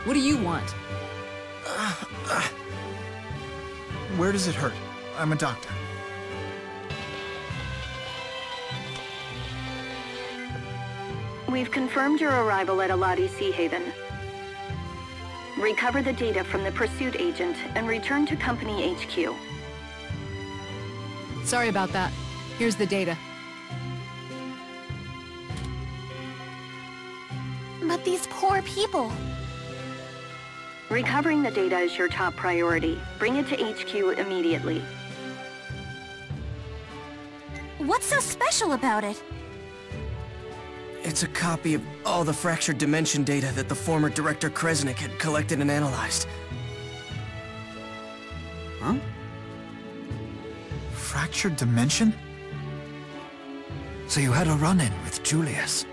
What do you want? Where does it hurt? I'm a doctor. We've confirmed your arrival at Aladi Sea Haven. Recover the data from the pursuit agent and return to Company HQ. Sorry about that. Here's the data. But these poor people... Recovering the data is your top priority. Bring it to HQ immediately. What's so special about it? It's a copy of all the fractured dimension data that the former Director Kresnik had collected and analyzed. Huh? Fractured dimension? So you had a run-in with Julius?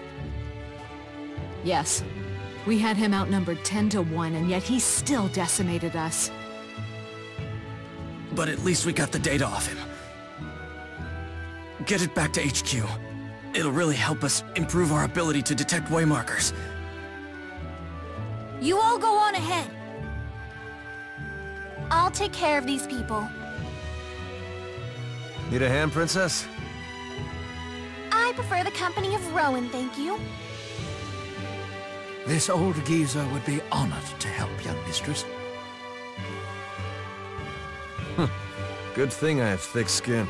Yes. We had him outnumbered 10-1, and yet he still decimated us. But at least we got the data off him. Get it back to HQ. It'll really help us improve our ability to detect waymarkers. You all go on ahead. I'll take care of these people. Need a hand, Princess? I prefer the company of Rowan, thank you. This old geezer would be honored to help, young mistress. Good thing I have thick skin.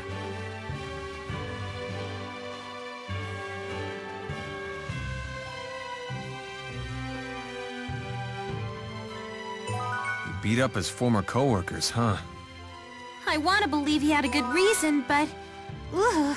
He beat up his former co-workers, huh? I want to believe he had a good reason, but... Ugh.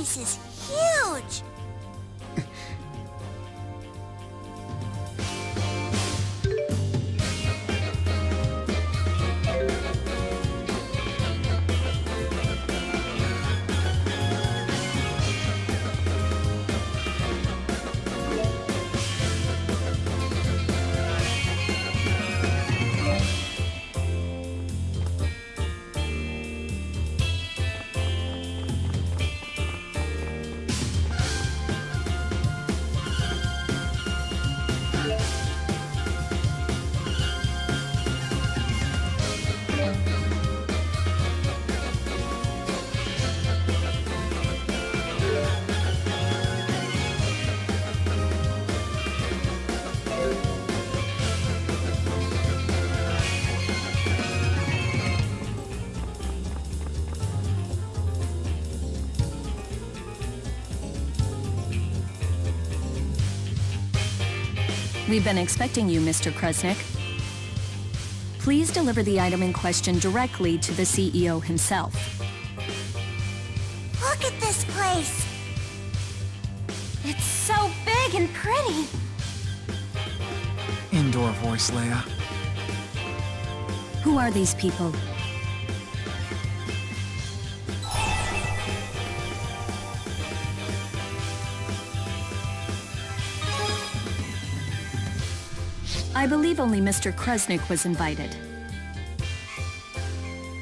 This is huge! We've been expecting you, Mr. Kresnik. Please deliver the item in question directly to the CEO himself. Look at this place! It's so big and pretty! Indoor voice, Leia. Who are these people? I believe only Mr. Kresnik was invited.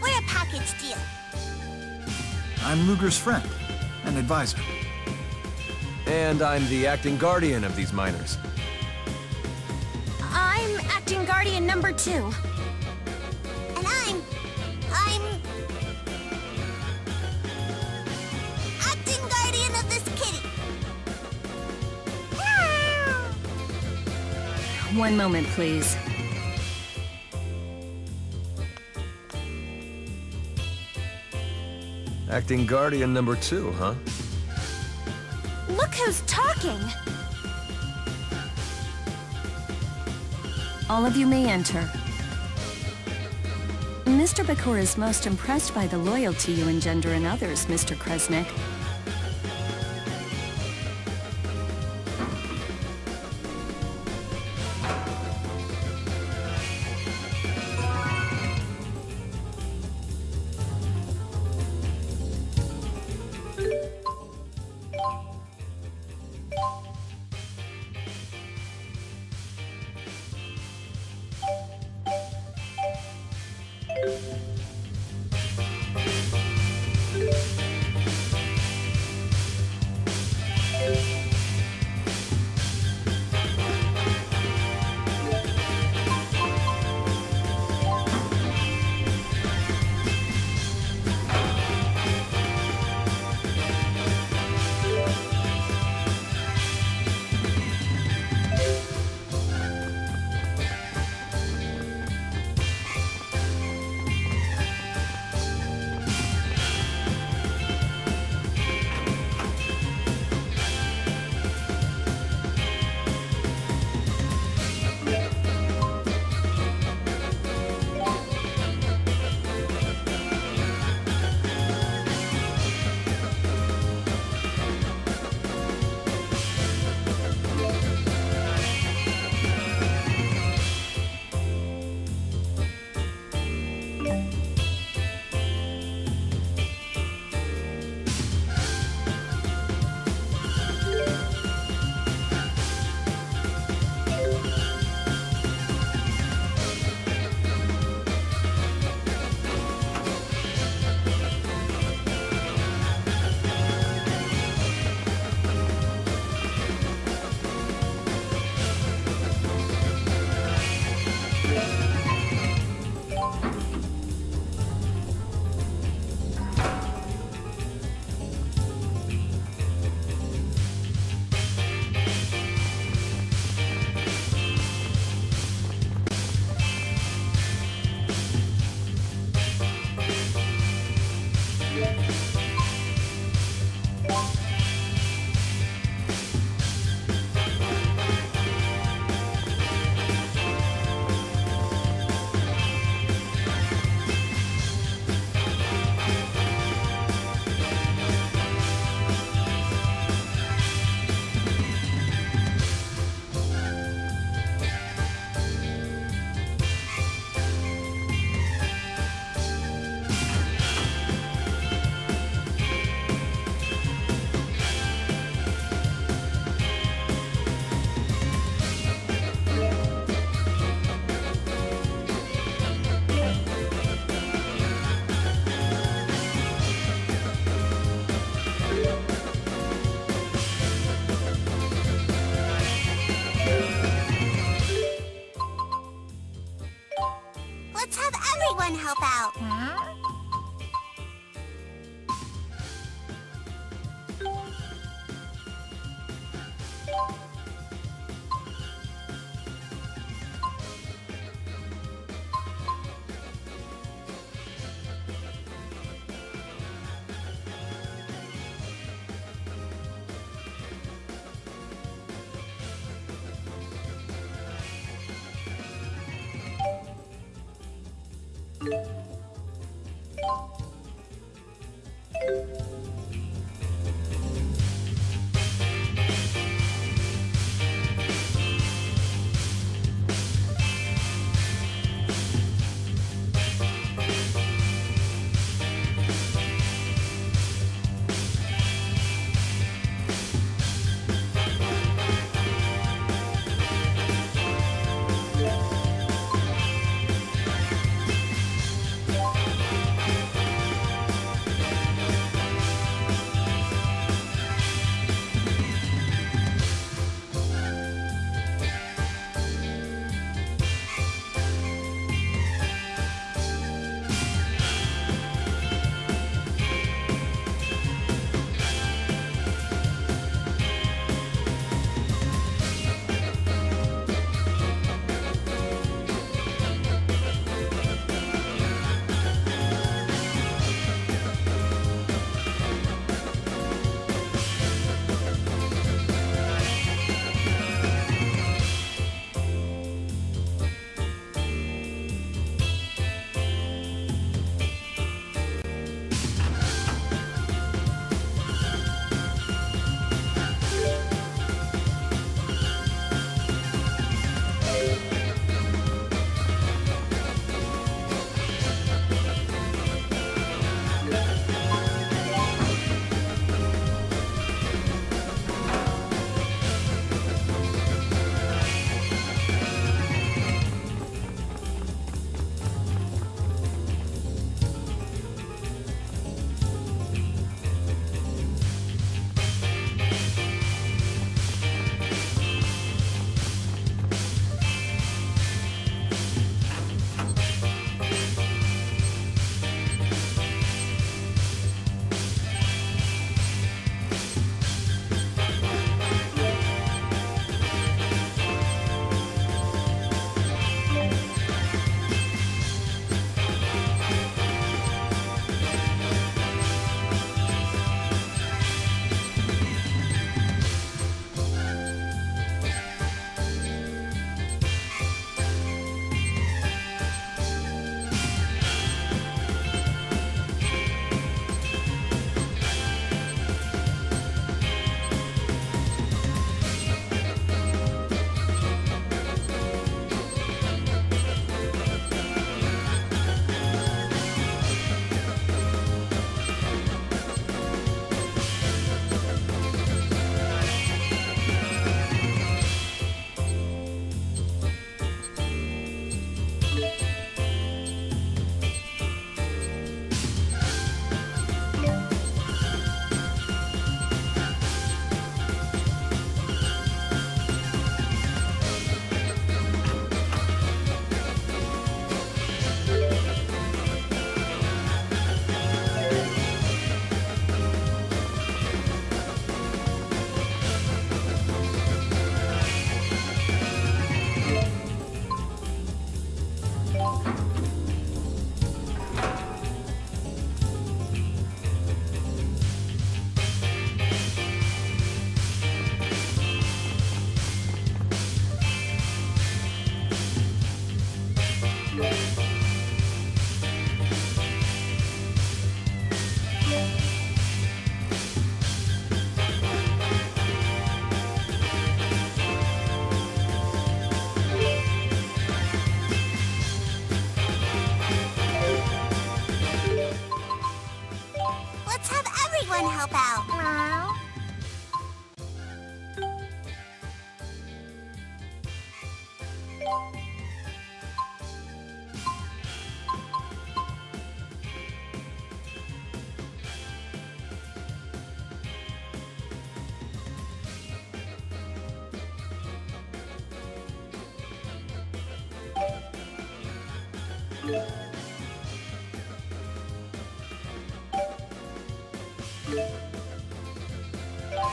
We're a package deal. I'm Luger's friend and advisor. And I'm the acting guardian of these miners. I'm acting guardian number 2. And I'm acting guardian of this kitty. One moment, please. Acting guardian number 2, huh? Look who's talking! All of you may enter. Mr. Bakura is most impressed by the loyalty you engender in others, Mr. Kresnik.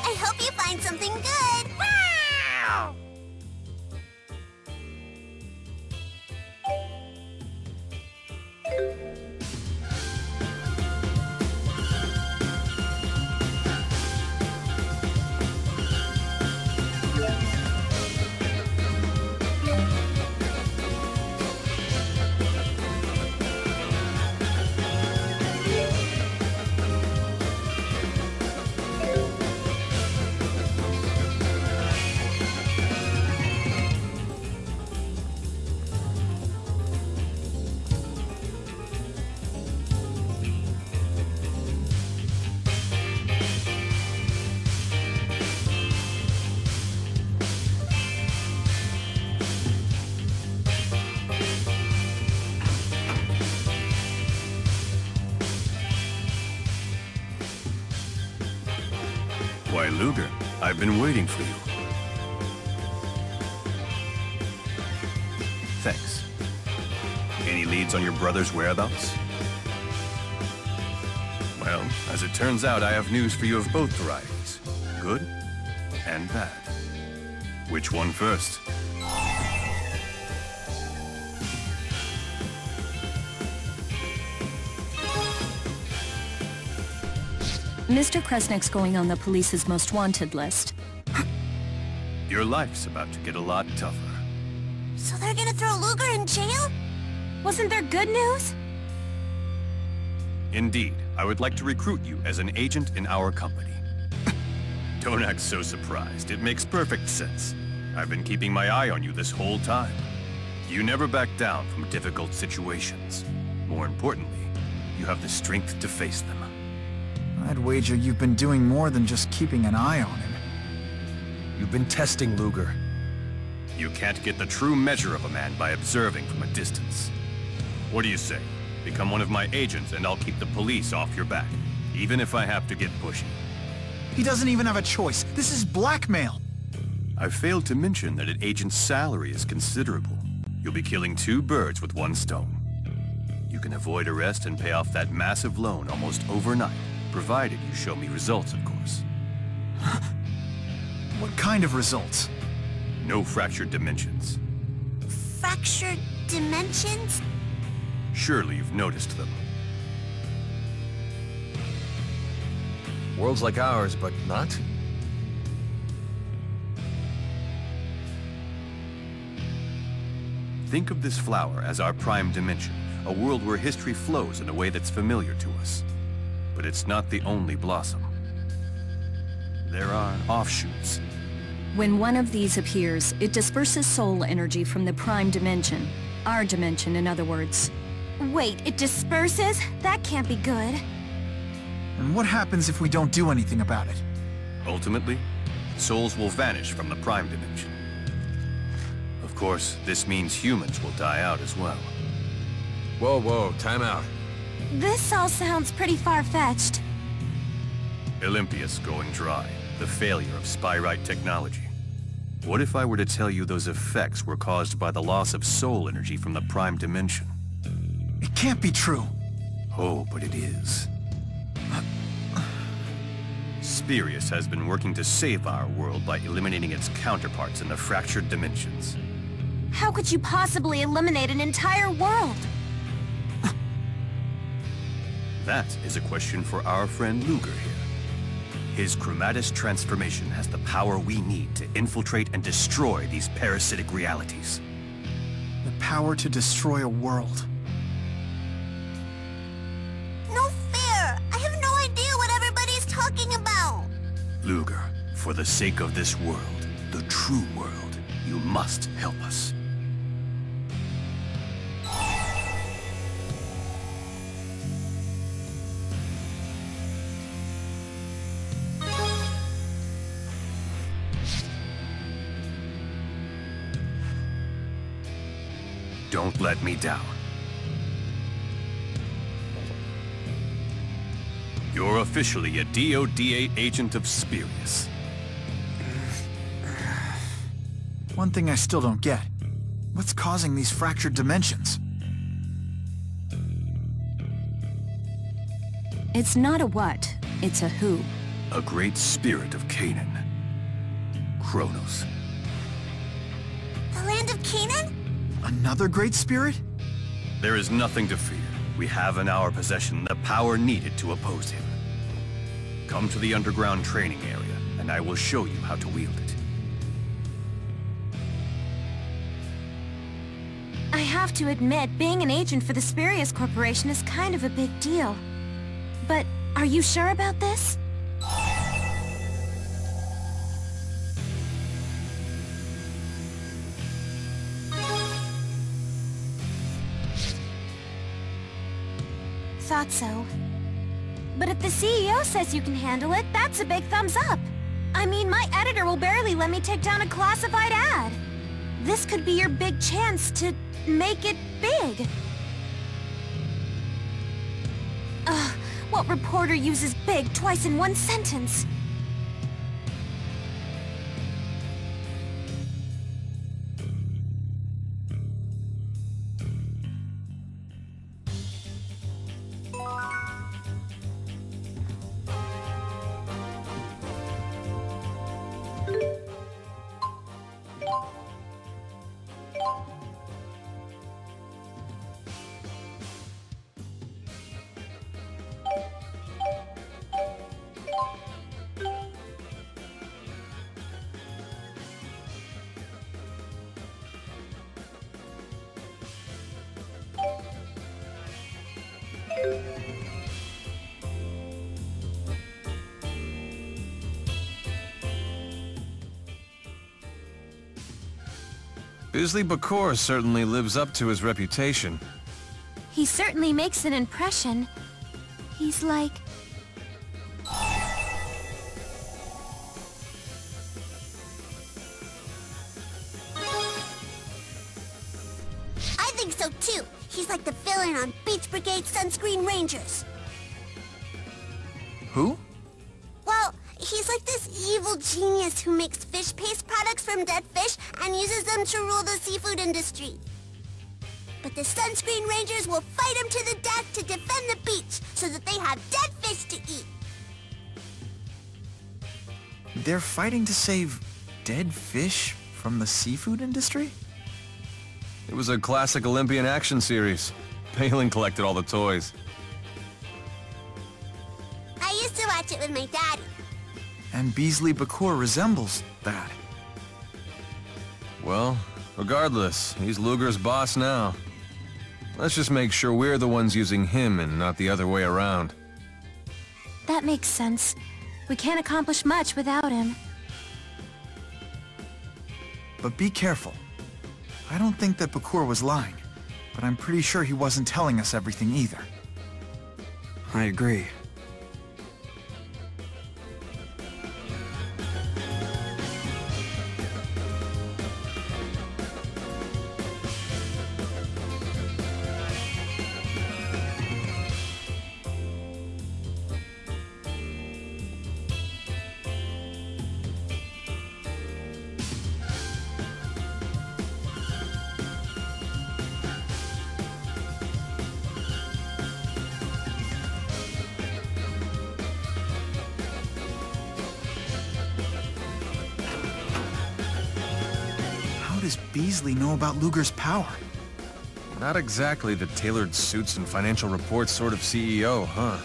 I hope you find something good. Wow! Luger, I've been waiting for you. Thanks. Any leads on your brother's whereabouts? Well, as it turns out, I have news for you of both varieties. Good and bad. Which one first? Mr. Kresnik's going on the police's most wanted list. Your life's about to get a lot tougher. So they're gonna throw Luger in jail? Wasn't there good news? Indeed, I would like to recruit you as an agent in our company. Don't act so surprised. It makes perfect sense. I've been keeping my eye on you this whole time. You never back down from difficult situations. More importantly, you have the strength to face them. I'd wager you've been doing more than just keeping an eye on him. You've been testing Luger. You can't get the true measure of a man by observing from a distance. What do you say? Become one of my agents and I'll keep the police off your back, even if I have to get pushy. He doesn't even have a choice. This is blackmail. I failed to mention that an agent's salary is considerable. You'll be killing 2 birds with 1 stone. You can avoid arrest and pay off that massive loan almost overnight, provided you show me results, of course. What kind of results? No fractured dimensions. Fractured dimensions? Surely you've noticed them. Worlds like ours, but not? Think of this flower as our prime dimension, a world where history flows in a way that's familiar to us. But it's not the only blossom. There are offshoots. When one of these appears, it disperses soul energy from the prime dimension. Our dimension, in other words. Wait, it disperses? That can't be good. And what happens if we don't do anything about it? Ultimately, souls will vanish from the prime dimension. Of course, this means humans will die out as well. Whoa, whoa, time out. This all sounds pretty far-fetched. Olympius going dry, the failure of Spyrite technology. What if I were to tell you those effects were caused by the loss of soul energy from the prime dimension? It can't be true. Oh, but it is. Spirius has been working to save our world by eliminating its counterparts in the fractured dimensions. How could you possibly eliminate an entire world? That is a question for our friend Luger here. His Chromatus transformation has the power we need to infiltrate and destroy these parasitic realities. The power to destroy a world. No fair! I have no idea what everybody's talking about! Luger, for the sake of this world, the true world, you must help us. Don't let me down. You're officially a DODA agent of Spirius. One thing I still don't get. What's causing these fractured dimensions? It's not a what, it's a who. A great spirit of Canaan. Kronos. The land of Canaan? Another great spirit? There is nothing to fear. We have in our possession the power needed to oppose him. Come to the underground training area, and I will show you how to wield it. I have to admit, being an agent for the Spirius Corporation is kind of a big deal. But are you sure about this? Thought so. But if the CEO says you can handle it, that's a big thumbs up. I mean, my editor will barely let me take down a classified ad. This could be your big chance to make it big. Ugh, what reporter uses big twice in one sentence? Bisley Bakor certainly lives up to his reputation. He certainly makes an impression. He's like... I think so too. He's like the villain on Beach Brigade Sunscreen Rangers. Who? Well, he's like this evil genius who makes fish paste products from dead fish and uses them to rule the seafood industry. But the Sunscreen Rangers will fight him to the death to defend the beach so that they have dead fish to eat. They're fighting to save dead fish from the seafood industry? It was a classic Olympian action series. Palin collected all the toys. I used to watch it with my daddy. And Beasley Bakor resembles that. Well, regardless, he's Luger's boss now. Let's just make sure we're the ones using him and not the other way around. That makes sense. We can't accomplish much without him. But be careful. I don't think that Bakor was lying, but I'm pretty sure he wasn't telling us everything either. I agree. How does Beasley know about Luger's power? Not exactly the tailored suits and financial reports sort of CEO, huh?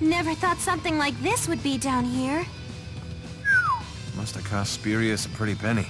Never thought something like this would be down here. Must have cost Spirius a pretty penny.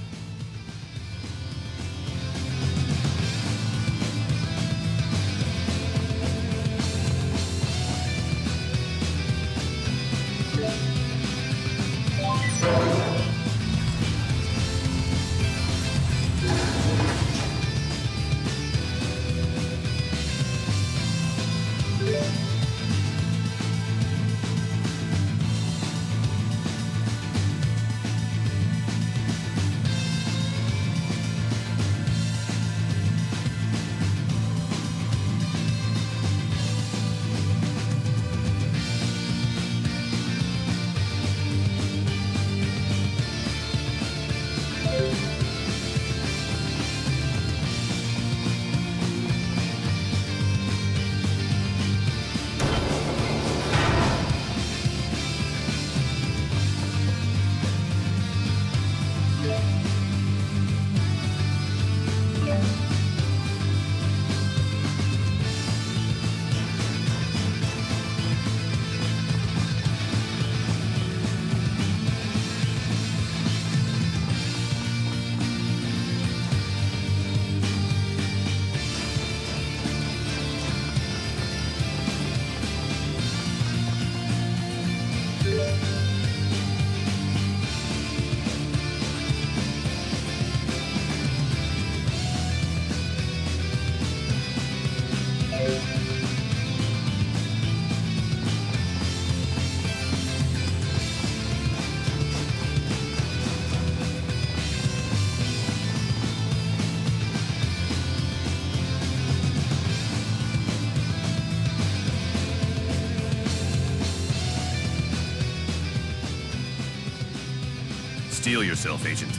steel yourself, Agent.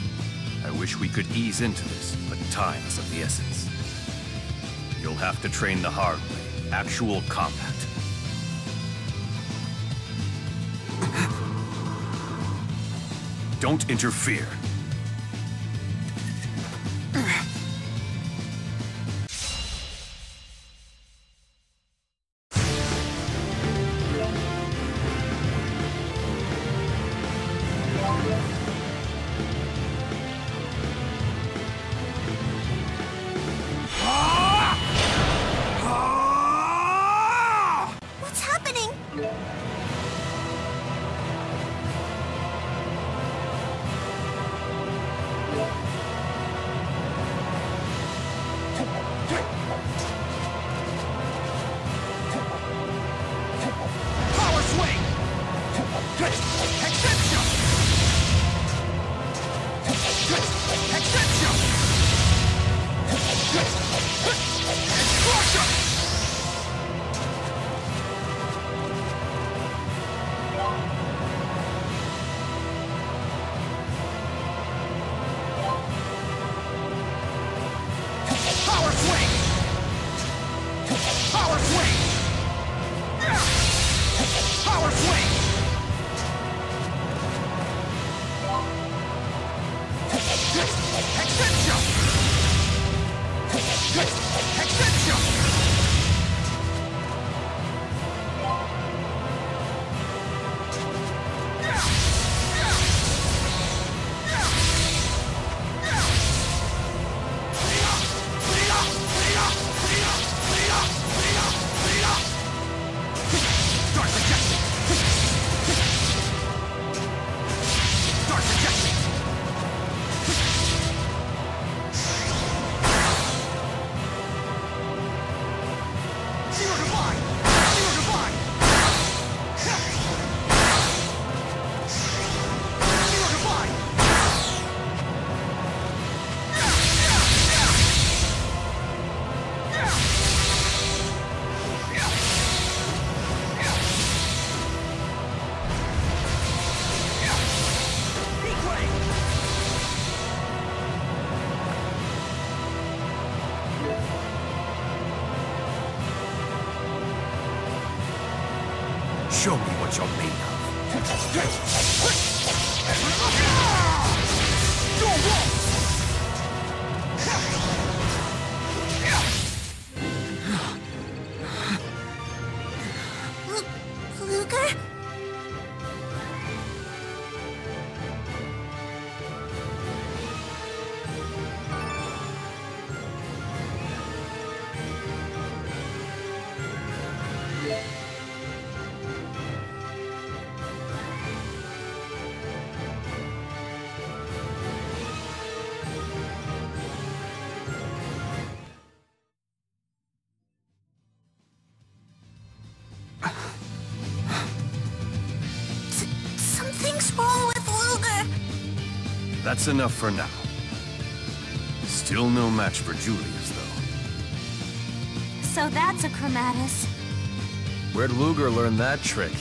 I wish we could ease into this, but time is of the essence. You'll have to train the hard way, actual combat. Don't interfere. What's happening? Power swing! Extension! Extension! Explosion! Power swing! Power swing! Power swing! Extension! Extension! Start projecting! Start projecting! Zero divine! Zero divine! Zero divine! Peak wave! Show me what you're made of. Luger? Something's wrong with Luger. That's enough for now. Still no match for Julius, though. So that's a Chromatus. Where'd Luger learn that trick?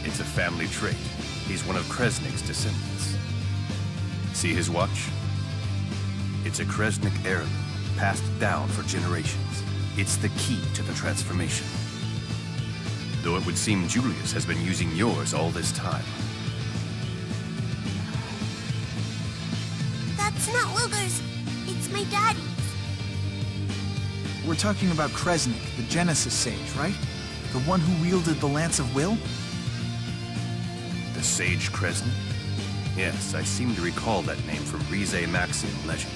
It's a family trait. He's one of Kresnik's descendants. See his watch? It's a Kresnik heirloom, passed down for generations. It's the key to the transformation. Though it would seem Julius has been using yours all this time. That's not Luger's. It's my daddy's. We're talking about Kresnik, the Genesis Sage, right? The one who wielded the Lance of Will? The Sage Kresnik? Yes, I seem to recall that name from Rize Maxian legend.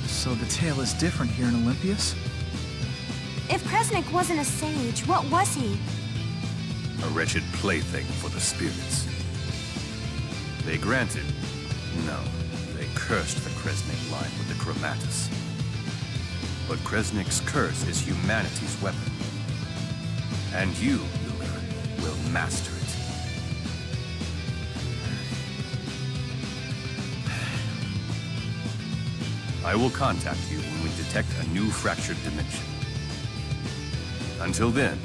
So the tale is different here in Olympias? If Kresnik wasn't a sage, what was he? A wretched plaything for the spirits. They granted... No, they cursed the Kresnik line with the Chromatus. But Kresnik's curse is humanity's weapon. And you, Luger, will master it. I will contact you when we detect a new fractured dimension. Until then,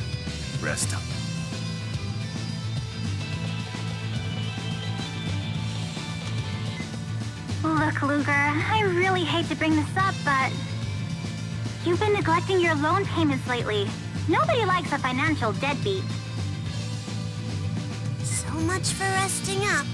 rest up. Look, Luger, I really hate to bring this up, but you've been neglecting your loan payments lately. Nobody likes a financial deadbeat. So much for resting up.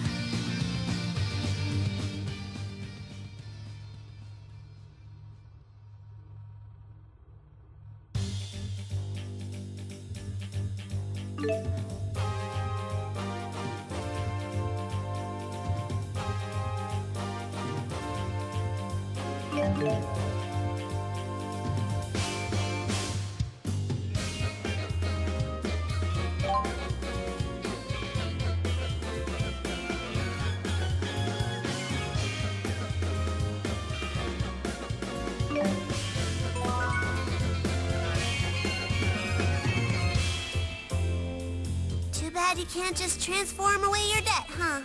Too bad you can't just transform away your debt, huh?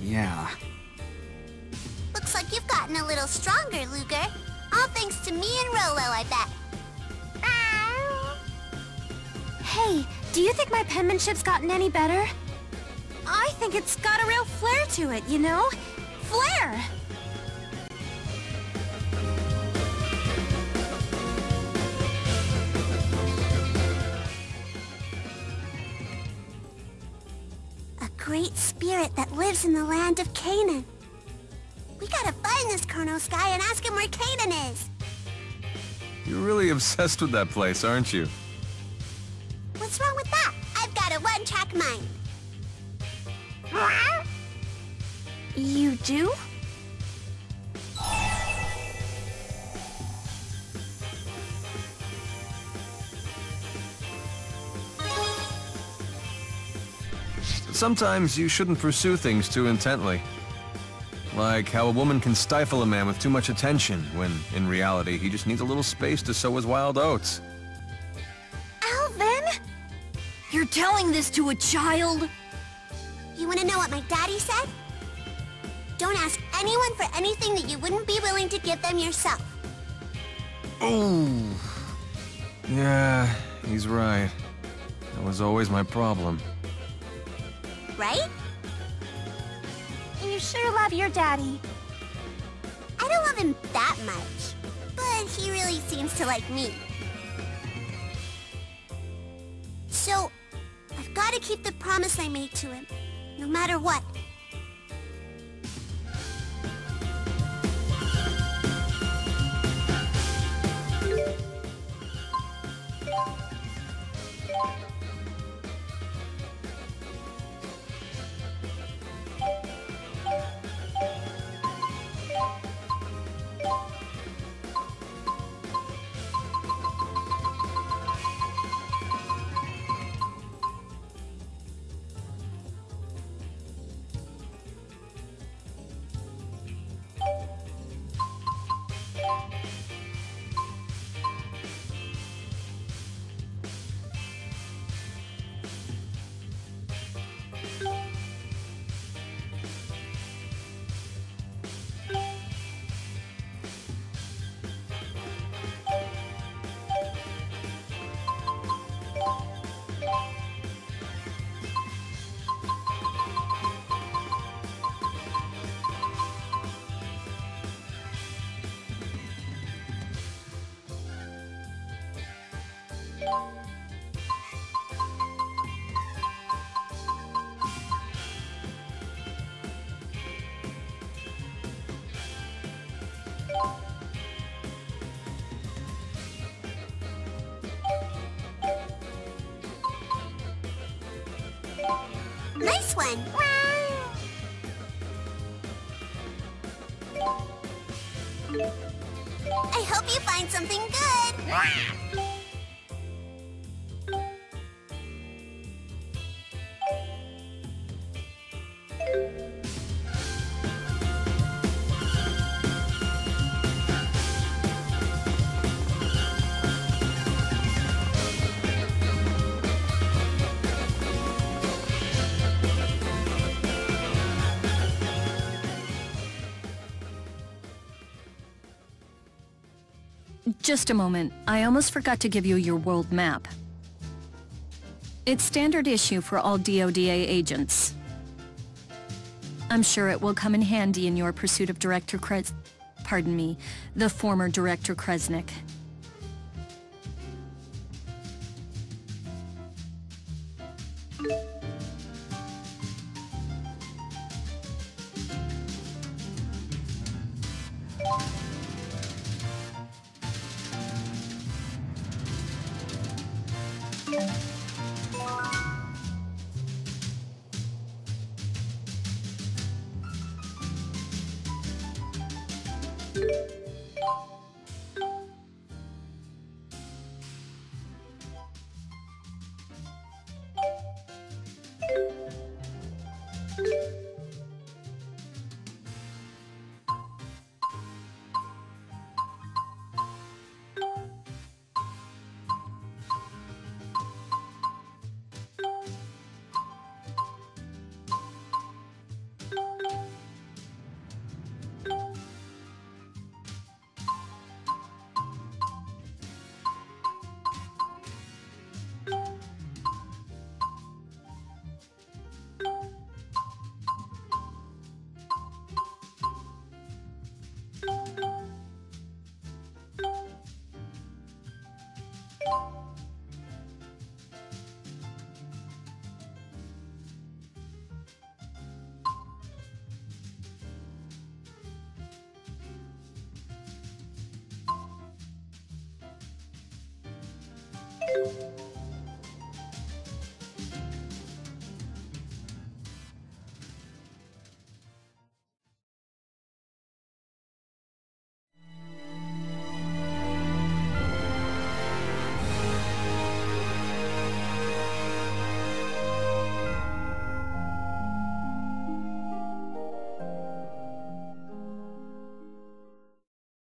Yeah. Looks like you've gotten a little stronger, Luger. All thanks to me and Rolo, I bet. Hey, do you think my penmanship's gotten any better? I think it's got a real flair to it, you know? Flair! A great spirit that lives in the land of Canaan. We gotta find this Chronos guy and ask him where Canaan is. You're really obsessed with that place, aren't you? What's wrong with that? I've got a one-track mind. You do? Sometimes you shouldn't pursue things too intently. Like how a woman can stifle a man with too much attention, when, in reality, he just needs a little space to sow his wild oats. Alvin? You're telling this to a child? You wanna know what my daddy said? Don't ask anyone for anything that you wouldn't be willing to give them yourself. Oh. Yeah, he's right. That was always my problem. Right? You sure love your daddy. I don't love him that much, but he really seems to like me. So, I've got to keep the promise I made to him, no matter what. Nice one! I hope you find something good! Just a moment. I almost forgot to give you your world map. It's standard issue for all DODA agents. I'm sure it will come in handy in your pursuit of the former Director Kresnik.